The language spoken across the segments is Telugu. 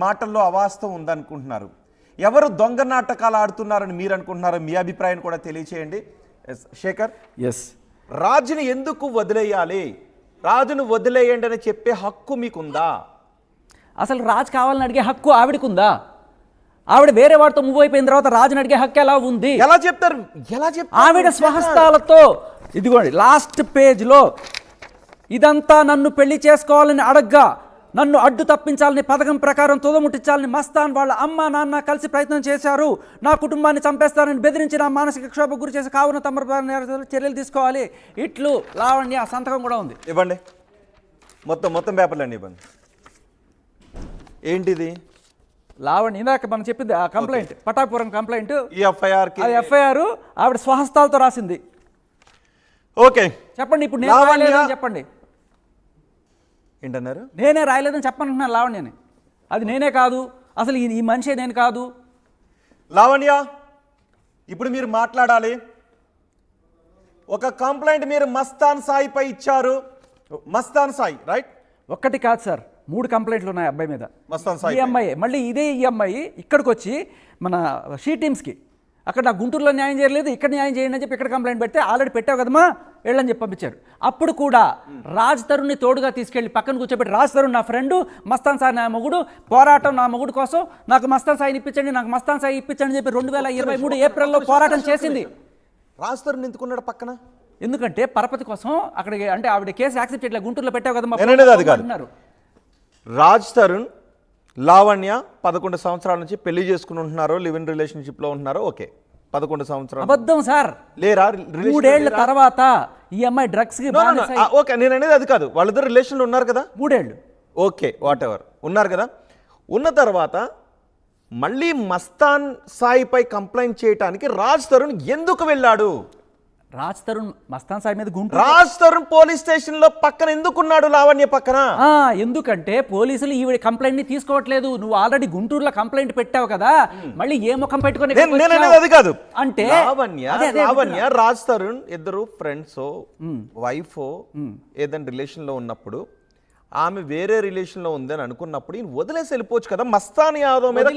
మాటల్లో అవాస్తవం ఉందనుకుంటున్నారు. ఎవరు దొంగ నాటకాలు ఆడుతున్నారని మీరు అనుకుంటున్నారు? మీ అభిప్రాయం కూడా తెలియచేయండి. శేఖర్, రాజుని ఎందుకు వదిలేయాలి? రాజును వదిలేయండి అని చెప్పే హక్కు మీకుందా? అసలు రాజు కావాలని అడిగే హక్కు ఆవిడకుందా? ఆవిడ వేరే వాడితో మూవ్ అయిపోయిన తర్వాత రాజుని అడిగే హక్కు ఎలా ఉంది? ఎలా చెప్తారు? ఆవిడ స్వహస్తాలతో ఇదిగోండి లాస్ట్ పేజ్లో ఇదంతా నన్ను పెళ్లి చేసుకోవాలని అడగ్గా నన్ను అడ్డు తప్పించాలని పథకం ప్రకారం తుదముట్టించాలని మస్తాన్ వాళ్ళ అమ్మ నాన్న కలిసి ప్రయత్నం చేశారు. నా కుటుంబాన్ని చంపేస్తారని బెదిరించి నా మానసిక క్షోభకు గురి చేసి కావున తమ చర్యలు తీసుకోవాలి. ఇట్లు లావణ్య సంతకం కూడా ఉంది. ఇవ్వండి, మొత్తం పేపర్లు అండి ఇవ్వండి. ఏంటిది? లావణ్య ఇందాక మనం చెప్పింది ఆ కంప్లైంట్, పటాపురం కంప్లైంట్, ఈ ఎఫ్ఐఆర్ ఆవిడ స్వహస్తాలతో రాసింది. ఓకే చెప్పండి, ఇప్పుడు నేను రాయలేదని చెప్పండి. ఏంటన్నారు? నేనే రాయలేదని చెప్పనుంటున్నాను లావణ్యని. అది నేనే కాదు, అసలు ఈ మనిషి నేను కాదు. లావణ్య, ఇప్పుడు మీరు మాట్లాడాలి. ఒక కంప్లైంట్ మీరు మస్తాన్ సాయిపై ఇచ్చారు. మస్తాన్ సాయి రైట్? ఒక్కటి కాదు సార్, 3 కంప్లైంట్లు ఉన్నాయి అబ్బాయి మీద. మస్తాన్ సాయి ఈ అమ్మాయి మళ్ళీ ఇదే ఈ అమ్మాయి ఇక్కడికి వచ్చి మన షీ టీమ్స్కి అక్కడ నా గుంటూరులో న్యాయం చేయలేదు, ఇక్కడ న్యాయం చేయండి అని చెప్పి ఇక్కడ కంప్లైంట్ పెడితే ఆల్రెడీ పెట్టావు కదమ్మా వెళ్ళని చెప్పి పంపించారు. అప్పుడు కూడా రాజ్ తరుణ్ని తోడుగా తీసుకెళ్ళి పక్కన కూర్చోబెట్టి, రాజ్ తరుణ్ నా ఫ్రెండు, మస్తాన్ సాయి నా మొగుడు, పోరాటం నా మొగుడు కోసం, నాకు మస్తాన్ సాయిని ఇప్పించండి, నాకు మస్తాన్ సాయి ఇప్పించండి అని చెప్పి 2023 ఏప్రిల్లో పోరాటం చేసింది. రాజ్ తరుణ్ ఎందుకున్నాడు పక్కన? ఎందుకంటే పరపతి కోసం అక్కడికి, అంటే ఆవిడ కేసు యాక్సెప్ట్ చేయట్లేదు, గుంటూరులో పెట్టావు కదమ్మా అంటున్నారు. రాజ్ తరుణ్ లావణ్య 11 సంవత్సరాల నుంచి పెళ్లి చేసుకుని ఉంటున్నారు, లివ్ ఇన్ రిలేషన్షిప్ లో ఉంటున్నారు. ఓకే, 11 సంవత్సరాలు అబద్ధం సార్. లేరా? 3 ఏళ్ల తర్వాత ఈ అమ్మాయి డ్రగ్స్ కి ఓకే, నేను అనేది అది కాదు. వాళ్ళిద్దరు రిలేషన్ లో ఉన్నారు కదా 3 ఏళ్ళు. ఓకే, వాట్ ఎవర్ ఉన్నారు కదా. ఉన్న తర్వాత మళ్ళీ మస్తాన్ సాయిపై కంప్లైంట్ చేయడానికి రాజ్ తరుణ్ ఎందుకు వెళ్ళాడు? రాజ్ తరుణ్ మస్తాన్ సాయి మీద రాజ్ తరుణ్ పోలీస్ స్టేషన్ లో పక్కన ఎందుకున్నాడు? లావణ్య పక్కన ఎందుకంటే పోలీసులు ఈవిడ కంప్లైంట్ ని తీసుకోవట్లేదు. నువ్వు ఆల్రెడీ గుంటూరులో కంప్లైంట్ పెట్టావు కదా, మళ్ళీ ఏ ముఖం పెట్టుకుని అది కాదు. అంటే లావణ్య రాజ్ తరుణ్ ఇద్దరు ఫ్రెండ్స్, వైఫ్ ఏదైనా రిలేషన్ లో ఉన్నప్పుడు, ఆమె వేరే రిలేషన్ లో ఉందని అనుకున్నప్పుడు ఈయన వదిలేసి వెళ్ళిపోవచ్చు కదా. మస్తాన్ యాదవ్ మీద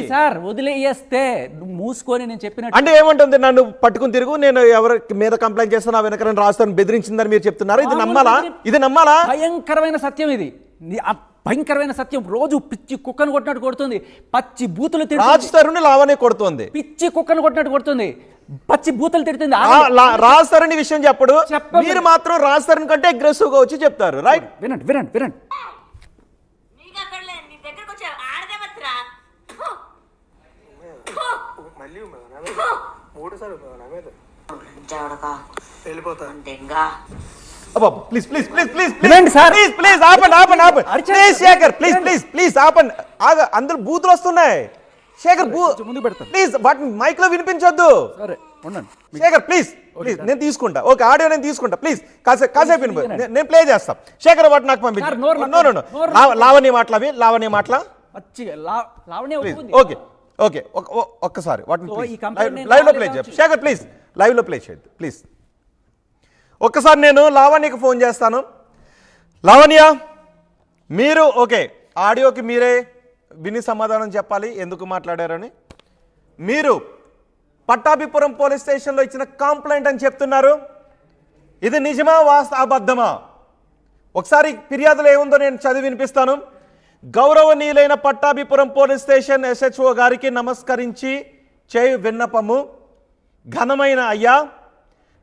సార్ వదిలేస్తే మూసుకొని నేను చెప్పినట్టు అంటే ఏమంటుంది? నన్ను పట్టుకుని తిరుగు, నేను ఎవరి మీద కంప్లైంట్ చేస్తాను, వెనక రాస్తాను, బెదిరించిందని మీరు చెప్తున్నారు. ఇది నమ్మాలా? ఇది నమ్మాలా? భయంకరమైన సత్యం ఇది, భయంకరమైన సత్యం. రోజు పిచ్చి కుక్కను కొట్టినట్టు కొడుతుంది, పచ్చి బూతులు రాజ్ తరుణ్ లావణ్య కొడుతుంది, పిచ్చి కుక్కను కొట్టినట్టు కొడుతుంది, పచ్చి బూతులు తిడుతుంది. రాజ్ తరుణ్ విషయం చెప్పడు, మీరు మాత్రం రాజ్ తరుణ్ కంటే అగ్రెసివ్ గా వచ్చి చెప్తారు. రైట్? వినండి వినండి వినండి. Please please please please please sir, please please ఆపండి ఆపండి ఆపండి. Please Shekhar, please please please ఆపండి. అందరూ బూతులు వస్తున్నాయి. శేఖర్ ముందు పెడతాను ప్లీజ్, వాటిని మైక్ లో వినిపించొద్దు. సరే ఉండండి శేఖర్ ప్లీజ్ ప్లీజ్, నేను తీసుకుంటా. ఓకే, ఆడియో నేను తీసుకుంటా. ప్లీజ్ కాసేపు నేను ప్లే చేస్తా. శేఖర్ వాటి నాకు పంపించు. లావణ్య మాటలవి, లావణ్య మాటల ఓకే ఓకే, ఒక్కసారి వాటిని లైవ్ లో ప్లే చేయండి. శేఖర్ ప్లీజ్ లైవ్ లో ప్లే చేయద్దు ప్లీజ్. ఒక్కసారి నేను లావణ్యకి ఫోన్ చేస్తాను. లావణ్య, మీరు ఓకే, ఆడియోకి మీరే విని సమాధానం చెప్పాలి ఎందుకు మాట్లాడారని. మీరు పట్టాభిపురం పోలీస్ స్టేషన్లో ఇచ్చిన కంప్లైంట్ అని చెప్తున్నారు, ఇది నిజమా అబద్ధమా? ఒకసారి ఫిర్యాదులో ఏముందో నేను చదివి వినిపిస్తాను. గౌరవనీయులైన పట్టాభిపురం పోలీస్ స్టేషన్ SHO గారికి నమస్కరించి చేయు విన్నపము. ఘనమైన అయ్యా,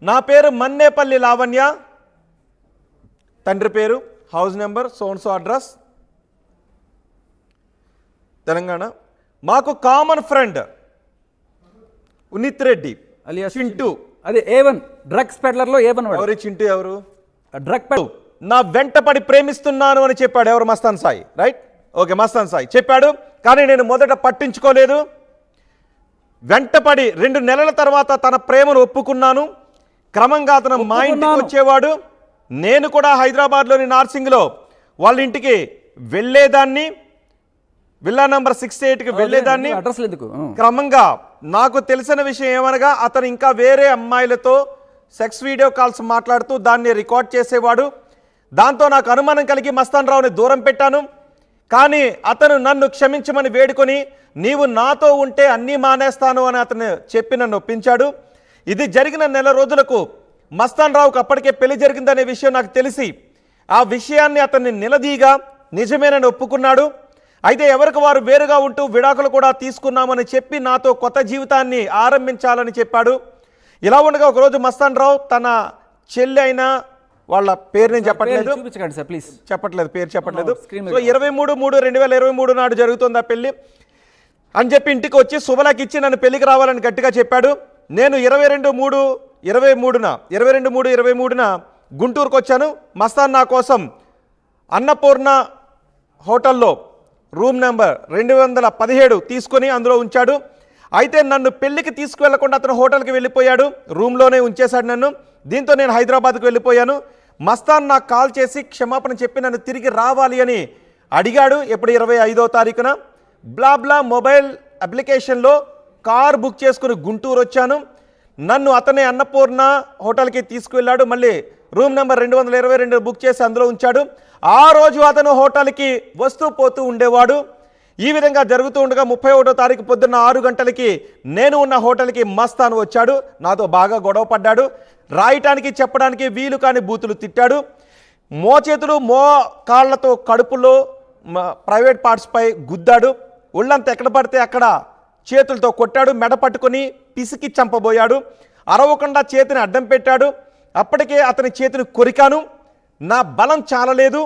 నా పేరు మన్నేపల్లి లావణ్య, తండ్రి పేరు, హౌస్ నెంబర్, సోన్సో అడ్రస్, తెలంగాణ. మాకు common friend Unith Reddy alias Chintu, అదే A1 డ్రగ్స్ పెడ్లర్ లో A1. ఎవరు చింటూ? ఎవరు? Drug peddler. నా వెంటపడి ప్రేమిస్తున్నాను అని చెప్పాడు. ఎవరు? మస్తాన్ సాయి. రైట్? ఓకే, మస్తాన్ సాయి చెప్పాడు, కానీ నేను మొదట పట్టించుకోలేదు. వెంటపడి 2 నెలల తర్వాత తన ప్రేమను ఒప్పుకున్నాను. క్రమంగా అతను మా ఇంటికి వచ్చేవాడు. నేను కూడా హైదరాబాద్లోని నార్సింగ్లో వాళ్ళ ఇంటికి వెళ్ళేదాన్ని, విల్లా నంబర్ 68కి వెళ్ళేదాన్ని. క్రమంగా నాకు తెలిసిన విషయం ఏమనగా అతను ఇంకా వేరే అమ్మాయిలతో సెక్స్ వీడియో కాల్స్ మాట్లాడుతూ దాన్ని రికార్డ్ చేసేవాడు. దాంతో నాకు అనుమానం కలిగి మస్తాన్ రావుని దూరం పెట్టాను. కానీ అతను నన్ను క్షమించమని వేడుకొని నీవు నాతో ఉంటే అన్నీ మానేస్తాను అని అతను చెప్పి నన్ను ఒప్పించాడు. ఇది జరిగిన నెల రోజులకు మస్తాన్ రావుకు అప్పటికే పెళ్లి జరిగిందనే విషయం నాకు తెలిసి ఆ విషయాన్ని అతన్ని నిలదీగా నిజమేనని ఒప్పుకున్నాడు. అయితే ఎవరికి వారు వేరుగా ఉంటూ విడాకులు కూడా తీసుకున్నామని చెప్పి నాతో కొత్త జీవితాన్ని ఆరంభించాలని చెప్పాడు. ఇలా ఉండగా ఒకరోజు మస్తాన్ రావు తన చెల్లి అయిన వాళ్ళ పేరు నేను చెప్పట్లేదు, పేరు చెప్పట్లేదు. సో 23/3/2023 నాడు జరుగుతుంది ఆ పెళ్లి అని చెప్పి ఇంటికి వచ్చి శుభలకి ఇచ్చి నన్ను పెళ్లికి రావాలని గట్టిగా చెప్పాడు. నేను 22/3/23న గుంటూరుకు వచ్చాను. మస్తాన్ నా కోసం అన్నపూర్ణ హోటల్లో రూమ్ నెంబర్ 217 తీసుకొని అందులో ఉంచాడు. అయితే నన్ను పెళ్లికి తీసుకువెళ్లకుండా అతను హోటల్కి వెళ్ళిపోయాడు, రూమ్లోనే ఉంచేశాడు నన్ను. దీంతో నేను హైదరాబాద్కు వెళ్ళిపోయాను. మస్తాన్ నాకు కాల్ చేసి క్షమాపణ చెప్పి నన్ను తిరిగి రావాలి అని అడిగాడు. ఎప్పుడు 25వ తారీఖున బ్లాబ్లా మొబైల్ అప్లికేషన్లో కార్ బుక్ చేసుకుని గుంటూరు వచ్చాను. నన్ను అతనే అన్నపూర్ణ హోటల్కి తీసుకువెళ్ళాడు. మళ్ళీ రూమ్ నెంబర్ 222 బుక్ చేసి అందులో ఉంచాడు. ఆ రోజు అతను హోటల్కి వస్తూ పోతూ ఉండేవాడు. ఈ విధంగా జరుగుతూ ఉండగా 31వ తారీఖు పొద్దున్న 6 గంటలకి నేను ఉన్న హోటల్కి మస్తాన్ వచ్చాడు. నాతో బాగా గొడవ పడ్డాడు. రాయటానికి చెప్పడానికి వీలు కాని బూతులు తిట్టాడు. మోచేతులు కాళ్ళతో కడుపులో ప్రైవేట్ పార్ట్స్పై గుద్దాడు. ఒళ్ళంతా ఎక్కడ పడితే అక్కడ చేతులతో కొట్టాడు. మెడ పట్టుకొని పిసికి చంపబోయాడు. అరవకుండా చేతిని అడ్డం పెట్టాడు. అప్పటికే అతని చేతిని కొరికాను. నా బలం చాలలేదు.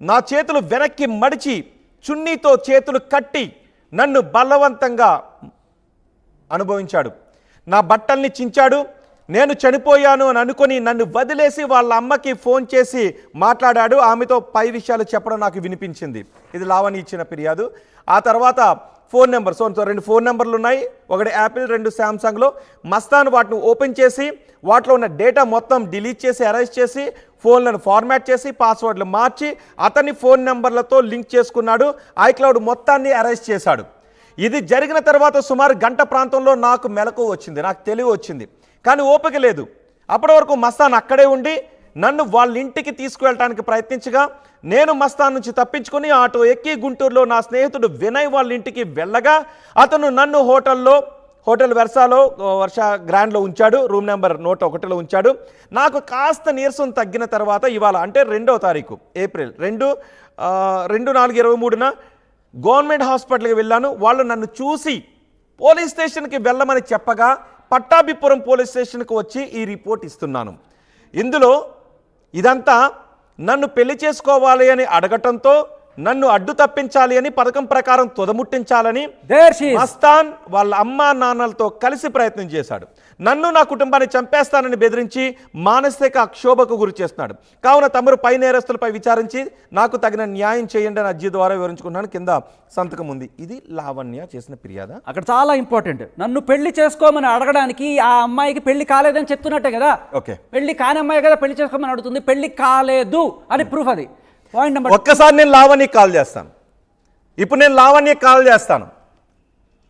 నా చేతులు వెనక్కి మడిచి చున్నీతో చేతులు కట్టి నన్ను బలవంతంగా అనుభవించాడు. నా బట్టల్ని చించాడు. నేను చనిపోయాను అని అనుకొని నన్ను వదిలేసి వాళ్ళ అమ్మకి ఫోన్ చేసి మాట్లాడాడు. ఆమెతో పై విషయాలు చెప్పడం నాకు వినిపించింది. ఇది లావణి ఇచ్చిన ఫిర్యాదు. ఆ తర్వాత ఫోన్ నెంబర్, సో 2 ఫోన్ నెంబర్లు ఉన్నాయి, ఒకటి యాపిల్, 2 శాంసంగ్లో. మస్తాన్ వాటిని ఓపెన్ చేసి వాటిలో ఉన్న డేటా మొత్తం డిలీట్ చేసి అరెస్ట్ చేసి ఫోన్లను ఫార్మాట్ చేసి పాస్వర్డ్లు మార్చి అతని ఫోన్ నెంబర్లతో లింక్ చేసుకున్నాడు. ఐక్లౌడ్ మొత్తాన్ని అరెస్ట్ చేశాడు. ఇది జరిగిన తర్వాత సుమారు గంట ప్రాంతంలో నాకు మెలకువ వచ్చింది, నాకు తెలివి వచ్చింది. కానీ ఓపిక లేదు. అప్పటి వరకు మస్తాన్ అక్కడే ఉండి నన్ను వాళ్ళ ఇంటికి తీసుకువెళ్ళడానికి ప్రయత్నించగా నేను మస్తాన్ నుంచి తప్పించుకొని ఆటో ఎక్కి గుంటూరులో నా స్నేహితుడు వినయ్ వాళ్ళ ఇంటికి వెళ్ళగా అతను నన్ను హోటల్ వర్ష గ్రాండ్లో ఉంచాడు. రూమ్ నెంబర్ 101లో ఉంచాడు. నాకు కాస్త నీరసం తగ్గిన తర్వాత ఇవాళ అంటే 2వ తారీఖు ఏప్రిల్ 2/4/23న గవర్నమెంట్ హాస్పిటల్కి వెళ్ళాను. వాళ్ళు నన్ను చూసి పోలీస్ స్టేషన్కి వెళ్ళమని చెప్పగా పట్టాభిపురం పోలీస్ స్టేషన్కి వచ్చి ఈ రిపోర్ట్ ఇస్తున్నాను. ఇందులో ఇదంతా నన్ను పెళ్లి చేసుకోవాలి అని అడగటంతో నన్ను అడ్డు తప్పించాలి అని పథకం ప్రకారం తుదముట్టించాలని మస్తాన్ వాళ్ళ అమ్మా నాన్నలతో కలిసి ప్రయత్నం చేశాడు. నన్ను నా కుటుంబాన్ని చంపేస్తానని బెదిరించి మానసిక క్షోభకు గురి చేస్తున్నాడు. కావున తమరు పై నేరస్తులపై విచారించి నాకు తగిన న్యాయం చేయండి అని అర్జీ ద్వారా వివరించుకున్నాను. కింద సంతకం ఉంది. ఇది లావణ్య చేసిన ఫిర్యాదు. అక్కడ చాలా ఇంపార్టెంట్. నన్ను పెళ్లి చేసుకోమని అడగడానికి ఆ అమ్మాయికి పెళ్లి కాలేదని చెప్తున్నట్టే కదా. ఓకే, పెళ్లి కాని అమ్మాయి కదా పెళ్లి చేసుకోమని అడుగుతుంది. పెళ్లి కాలేదు అని ప్రూఫ్. అది పాయింట్ నెంబర్. ఒక్కసారి నేను లావణ్యకి కాల్ చేస్తాను. ఇప్పుడు నేను లావణ్యకి కాల్ చేస్తాను.